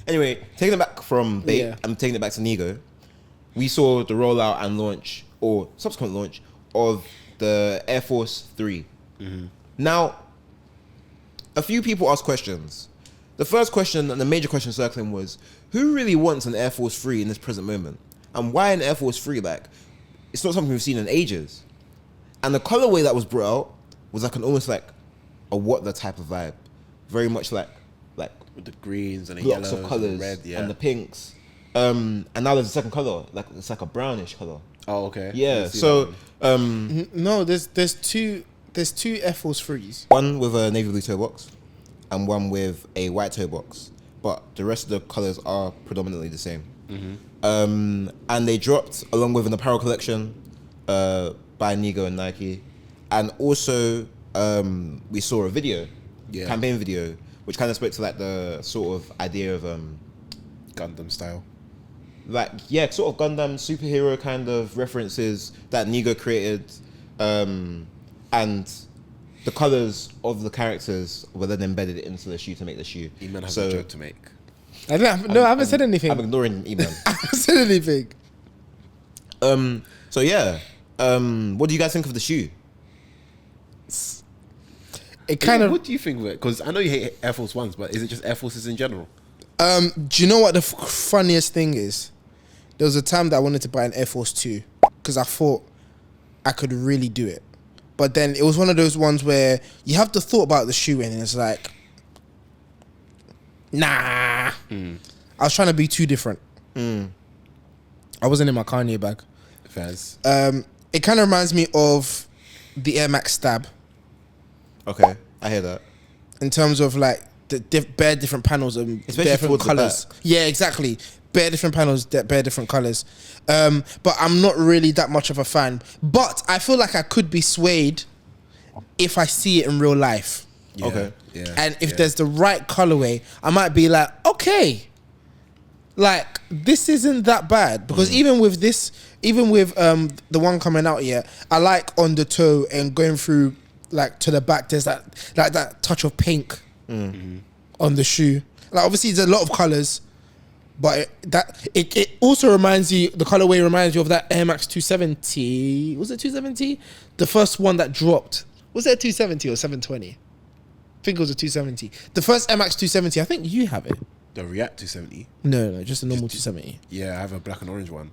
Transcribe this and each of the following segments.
Anyway, taking it back from Bape, Yeah. I'm taking it back to Nigo. We saw the rollout and launch, or subsequent launch, of the Air Force 3. Now, a few people asked questions. The first question and the major question circling was, who really wants an Air Force 3 in this present moment? And why an Air Force 3? Like, it's not something we've seen in ages. And the colorway that was brought out was like an almost like a what the type of vibe. Very much like with the greens and the blocks yellows of colors and the red, yeah. and the pinks. And now there's a second color, like it's like a brownish color. Oh, okay. Yeah. So No, there's two Air Force 3s. one with a navy blue toe box, and one with a white toe box. But the rest of the colors are predominantly the same. And they dropped along with an apparel collection by Nigo and Nike, and also we saw a video, campaign video, which kind of spoke to like the sort of idea of Gundam style. like sort of Gundam superhero kind of references that Nigo created, and the colors of the characters were then embedded into the shoe to make the shoe. E-Man has a joke to make. I haven't said anything. I'm ignoring E-Man. I haven't said anything. So yeah, what do you guys think of the shoe? It kind of. What do you think of it? Because I know you hate Air Force Ones, but is it just Air Forces in general? Do you know what the funniest thing is? There was a time that I wanted to buy an Air Force 2 because I thought I could really do it. But then it was one of those ones where you have the thought about the shoe and it's like, nah. I was trying to be too different. I wasn't in my Kanye bag. Fairs. It kind of reminds me of the Air Max Stab Okay, I hear that. in terms of like the bare different panels and Especially bare different towards the colors. back. Yeah, exactly. Bare different panels, bare different colors. But I'm not really that much of a fan. But I feel like I could be swayed if I see it in real life. Yeah, Okay. Yeah. And if there's the right colorway, I might be like, okay, like this isn't that bad. Because even with this, the one coming out here, I like on the toe and going through like to the back. There's that touch of pink on the shoe. Like obviously, there's a lot of colors, but it also reminds you. The colorway reminds you of that Air Max 270. Was it 270? The first one that dropped. Was it 270 or 720? I think it was a 270. The first Air Max 270. I think you have it. The React 270. No, just a normal 270. Yeah, I have a black and orange one.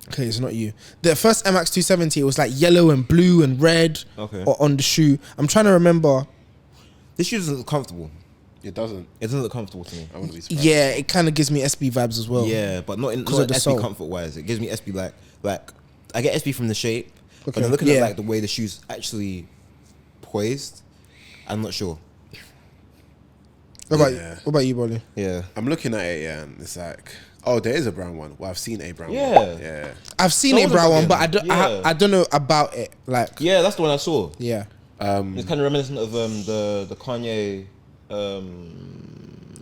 Okay, it's not you. The first MX 270, it was like yellow and blue and red on the shoe. I'm trying to remember. This shoe doesn't look comfortable. It doesn't. It doesn't look comfortable to me. I wouldn't be surprised. Yeah, it kind of gives me SB vibes as well. Yeah, but not of the SB sole. comfort wise. It gives me SB like I get SB from the shape, but Okay. then looking Yeah. at like the way the shoe's actually poised, I'm not sure. What about Yeah. what about you, Bolly? Yeah. I'm looking at it, yeah, and it's like, oh, there is a brown one. Well, I've seen a brown Yeah. one. Yeah. I've seen So a was brown it one, but again? I don't know about it. Like, Yeah, that's the one I saw. yeah. It's kind of reminiscent of the Kanye.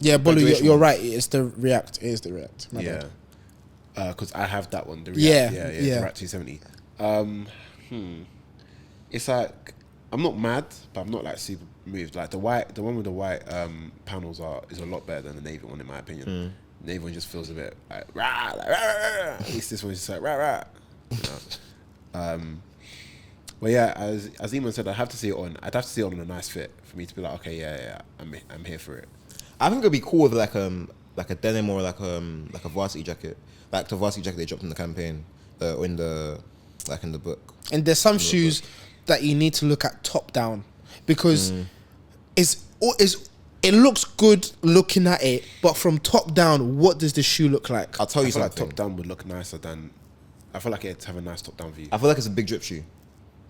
Yeah, Bolly, graduation you're one. right. It's the React. It is the React. My Yeah. bad. Because I have that one. The React, Yeah, yeah, yeah. the React 270. It's like, I'm not mad, but I'm not like super moved. Like the one with the white panels is a lot better than the navy one in my opinion. The navy one just feels a bit like rah, like, rah, rah, rah. At least this one's just like rah rah. You know? But yeah, as Eamon said, I'd have to see it on a nice fit for me to be like, okay, yeah, I'm here for it. I think it'd be cool with like a denim or like a varsity jacket, like the varsity jacket they dropped in the campaign, or in the book. And there's some shoes that you need to look at top down because it looks good looking at it, but from top down, what does the shoe look like? I'll tell I you feel like something. top down would look nicer than. I feel like it'd have a nice top down view. I feel like it's a big drip shoe,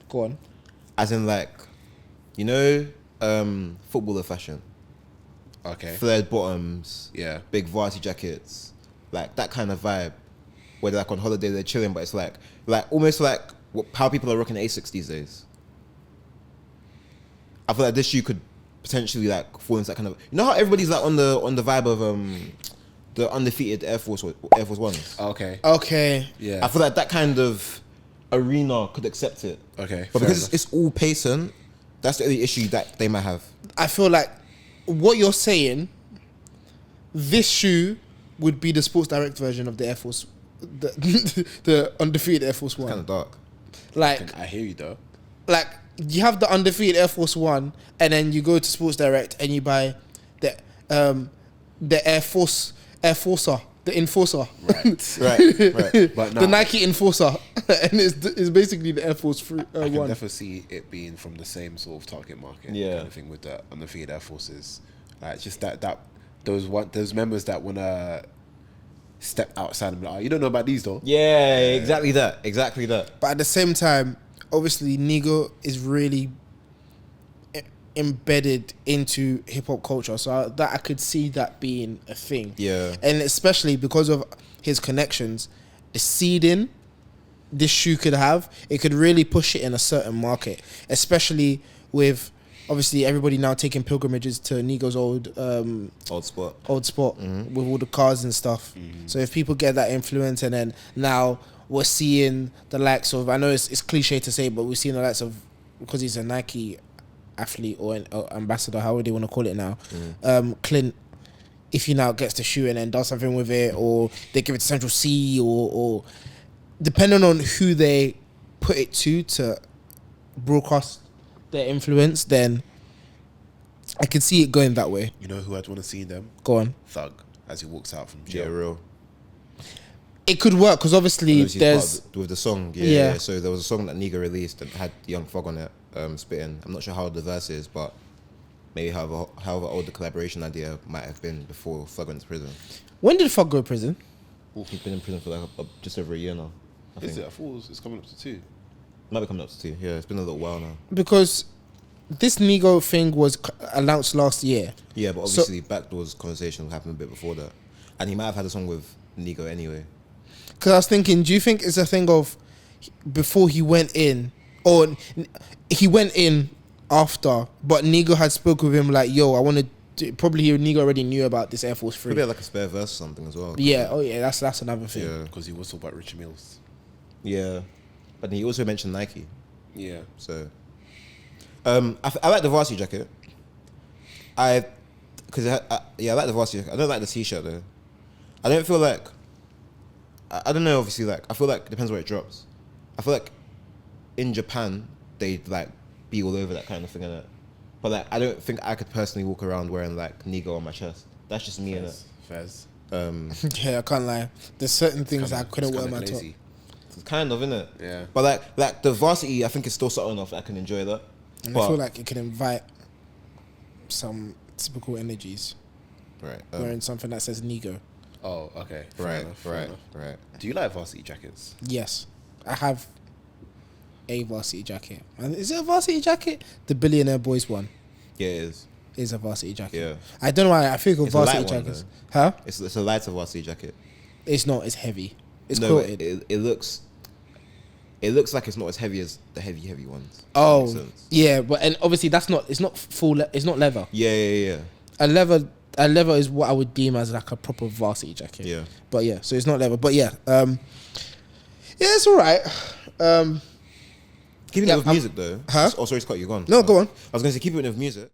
Go on. as in like, you know, footballer fashion, Okay. flared bottoms, Yeah. big varsity jackets, like that kind of vibe, where they're like on holiday, they're chilling, but it's like almost like how people are rocking Asics these days. I feel like this shoe could potentially like fall into that kind of. You know how everybody's like on the vibe of the undefeated Air Force Ones. Okay. Okay. Yeah. I feel like that kind of arena could accept it. Okay. But fair because enough. it's all pacing, that's the only issue that they might have. I feel like what you're saying, this shoe would be the Sports Direct version of the Air Force, the undefeated Air Force One. Kind of dark. Like, I hear you though. like you have the undefeated Air Force One, and then you go to Sports Direct and you buy the Air Forcer, the Enforcer, Right. But the Nike Enforcer, and it's basically the Air Force I can One. definitely see it being from the same sort of target market. Yeah. Kind of thing with the undefeated Air Forces. Like just that those members that wanna step outside and be like, oh, you don't know about these though. Yeah, exactly that. But at the same time, obviously, Nigo is really embedded into hip hop culture, so that I could see that being a thing. Yeah. And especially because of his connections, the seeding this shoe could have, it could really push it in a certain market, especially with obviously everybody now taking pilgrimages to Nigo's old spot with all the cars and stuff. So if people get that influence, and then now we're seeing the likes of, I know it's cliche to say, but we're seeing the likes of, because he's a Nike athlete or an ambassador, however they want to call it now, Clint, if he now gets the shoe and then does something with it, or they give it to Central C, or depending on who they put it to broadcast their influence, then I can see it going that way. You know who I'd want to see them? Go on. Thug, as he walks out from Yeah, jail. real. It could work because obviously Obviously, there's with the song, Yeah. yeah. So there was a song that Nigo released that had Young Thug on it, spitting. I'm not sure how the verse is, but maybe however old the collaboration idea might have been before Thug went to prison. when did Fog go to prison? He's been in prison for like just over a year now. I think Is it? I thought it's coming up to 2. might be coming up to 2. Yeah, it's been a little while now. Because this Nigo thing was announced last year. Yeah, but obviously backdoors conversation happened a bit before that, and he might have had a song with Nigo anyway. Because I was thinking, do you think it's a thing of before he went in, or he went in after, but Nigo had spoke with him like, yo, I want to do, probably Nigo already knew about this Air Force 3. Maybe like a spare verse or something as well. Yeah, oh yeah, that's another thing. Yeah, Because he was talking about Richie Mills. yeah. But he also mentioned Nike. Yeah. So, I like the varsity jacket. I like the varsity jacket. I don't like the t-shirt though. I don't feel like. I don't know. Obviously, like I feel like it depends where it drops. I feel like in Japan they'd like be all over that kind of thing, innit? But like I don't think I could personally walk around wearing like Nigo on my chest. That's just me, innit? Fez. Yeah, I can't lie. There's certain things I couldn't wear on my top. It's kind of, innit? Yeah. But like the varsity, I think it's still subtle enough that I can enjoy that. And But- I feel like it could invite some typical energies Right. wearing something that says Nigo. Oh, okay. Right. Do you like varsity jackets? Yes, I have a varsity jacket. And is it a varsity jacket? The Billionaire Boys one Yeah, it is. a varsity jacket. Yeah. I don't know why I think of It's a light varsity one, jackets. Huh? It's a lighter varsity jacket. It's not. It's heavy. It's No, quilted. it looks. It looks like it's not as heavy as the heavy ones. If that Oh, makes sense. yeah, but and obviously that's not. It's not full. It's not leather. Yeah. A leather is what I would deem as like a proper varsity jacket. Yeah. But yeah, so it's not leather. But yeah, yeah, it's all right. Keeping Yeah, it with music though. Huh? Oh, sorry, Scott, you're gone. No, go on. I was going to say keeping it with music.